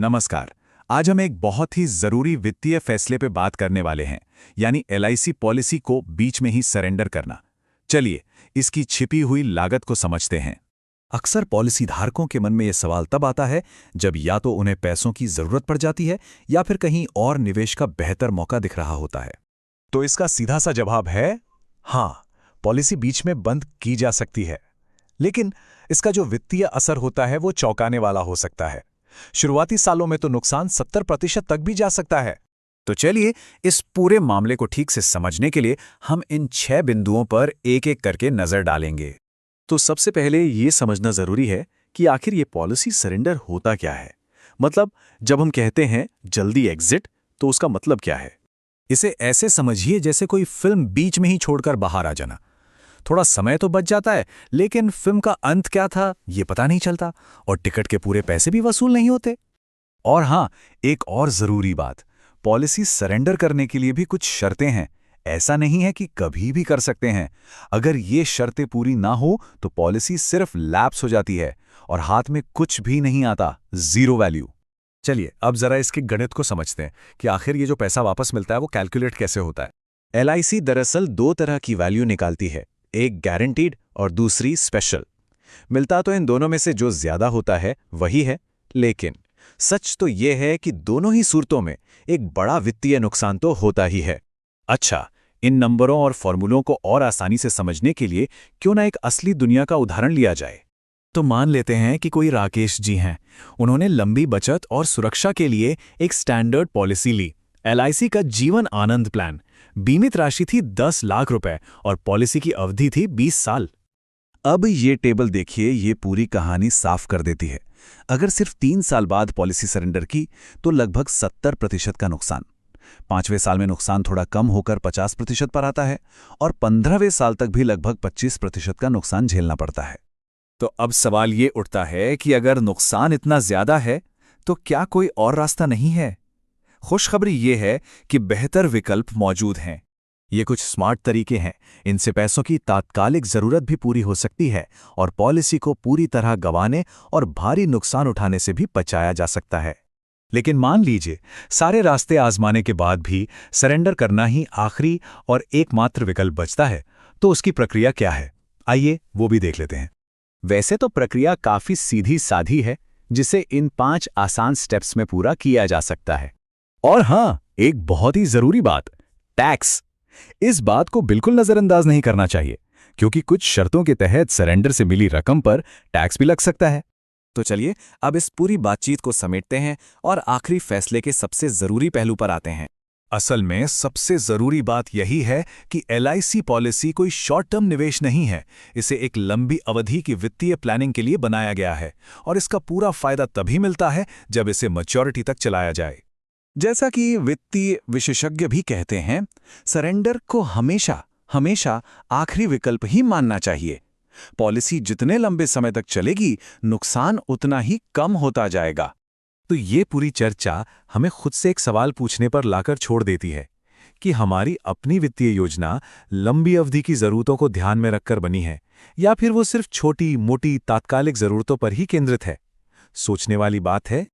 नमस्कार। आज हम एक बहुत ही जरूरी वित्तीय फैसले पे बात करने वाले हैं, यानी एलआईसी पॉलिसी को बीच में ही सरेंडर करना। चलिए इसकी छिपी हुई लागत को समझते हैं। अक्सर पॉलिसी धारकों के मन में यह सवाल तब आता है जब या तो उन्हें पैसों की जरूरत पड़ जाती है या फिर कहीं और निवेश का बेहतर मौका दिख रहा होता है। तो इसका सीधा सा जवाब है हाँ, पॉलिसी बीच में बंद की जा सकती है, लेकिन इसका जो वित्तीय असर होता है वो चौंकाने वाला हो सकता है। शुरुआती सालों में तो नुकसान 70% तक भी जा सकता है। तो चलिए इस पूरे मामले को ठीक से समझने के लिए हम इन 6 बिंदुओं पर एक एक करके नजर डालेंगे। तो सबसे पहले ये समझना जरूरी है कि आखिर ये पॉलिसी सरेंडर होता क्या है। मतलब जब हम कहते हैं जल्दी एग्जिट, तो उसका मतलब क्या है। इसे ऐसे समझिए जैसे कोई फिल्म बीच में ही छोड़कर बाहर आ जाना। थोड़ा समय तो बच जाता है, लेकिन फिल्म का अंत क्या था ये पता नहीं चलता और टिकट के पूरे पैसे भी वसूल नहीं होते। और हाँ, एक और जरूरी बात, पॉलिसी सरेंडर करने के लिए भी कुछ शर्तें हैं। ऐसा नहीं है कि कभी भी कर सकते हैं। अगर ये शर्तें पूरी ना हो तो पॉलिसी सिर्फ लैप्स हो जाती है और हाथ में कुछ भी नहीं आता, जीरो वैल्यू। चलिए अब जरा इसके गणित को समझते हैं कि आखिर ये जो पैसा वापस मिलता है वो कैलकुलेट कैसे होता है। एलआईसी दरअसल दो तरह की वैल्यू निकालती है, एक गारंटीड और दूसरी स्पेशल। मिलता तो इन दोनों में से जो ज्यादा होता है वही है, लेकिन सच तो यह है कि दोनों ही सूरतों में एक बड़ा वित्तीय नुकसान तो होता ही है। अच्छा, इन नंबरों और फॉर्मूलों को और आसानी से समझने के लिए क्यों ना एक असली दुनिया का उदाहरण लिया जाए। तो मान लेते हैं कि कोई राकेश जी हैं। उन्होंने लंबी बचत और सुरक्षा के लिए एक स्टैंडर्ड पॉलिसी ली, एलआईसी का जीवन आनंद प्लान। बीमित राशि थी 10 लाख रुपए और पॉलिसी की अवधि थी 20 साल। अब ये टेबल देखिए, ये पूरी कहानी साफ कर देती है। अगर सिर्फ 3 साल बाद पॉलिसी सरेंडर की तो लगभग 70% का नुकसान। 5वें साल में नुकसान थोड़ा कम होकर 50% पर आता है और 15वें साल तक भी लगभग 25% का नुकसान झेलना पड़ता है। तो अब सवाल ये उठता है कि अगर नुकसान इतना ज्यादा है तो क्या कोई और रास्ता नहीं है। खुशखबरी ये है कि बेहतर विकल्प मौजूद हैं। ये कुछ स्मार्ट तरीके हैं। इनसे पैसों की तात्कालिक जरूरत भी पूरी हो सकती है और पॉलिसी को पूरी तरह गंवाने और भारी नुकसान उठाने से भी बचाया जा सकता है। लेकिन मान लीजिए सारे रास्ते आजमाने के बाद भी सरेंडर करना ही आखिरी और एकमात्र विकल्प बचता है, तो उसकी प्रक्रिया क्या है, आइए वो भी देख लेते हैं। वैसे तो प्रक्रिया काफी सीधी साधी है, जिसे इन 5 आसान स्टेप्स में पूरा किया जा सकता है। और हां, एक बहुत ही जरूरी बात, टैक्स। इस बात को बिल्कुल नजरअंदाज नहीं करना चाहिए, क्योंकि कुछ शर्तों के तहत सरेंडर से मिली रकम पर टैक्स भी लग सकता है। तो चलिए अब इस पूरी बातचीत को समेटते हैं और आखिरी फैसले के सबसे जरूरी पहलू पर आते हैं। असल में सबसे जरूरी बात यही है कि एलआईसी पॉलिसी कोई शॉर्ट टर्म निवेश नहीं है। इसे एक लंबी अवधि की वित्तीय प्लानिंग के लिए बनाया गया है और इसका पूरा फायदा तभी मिलता है जब इसे मैच्योरिटी तक चलाया जाए। जैसा कि वित्तीय विशेषज्ञ भी कहते हैं, सरेंडर को हमेशा हमेशा आखिरी विकल्प ही मानना चाहिए। पॉलिसी जितने लंबे समय तक चलेगी, नुकसान उतना ही कम होता जाएगा। तो ये पूरी चर्चा हमें खुद से एक सवाल पूछने पर लाकर छोड़ देती है कि हमारी अपनी वित्तीय योजना लंबी अवधि की जरूरतों को ध्यान में रखकर बनी है या फिर वो सिर्फ छोटी मोटी तात्कालिक जरूरतों पर ही केंद्रित है। सोचने वाली बात है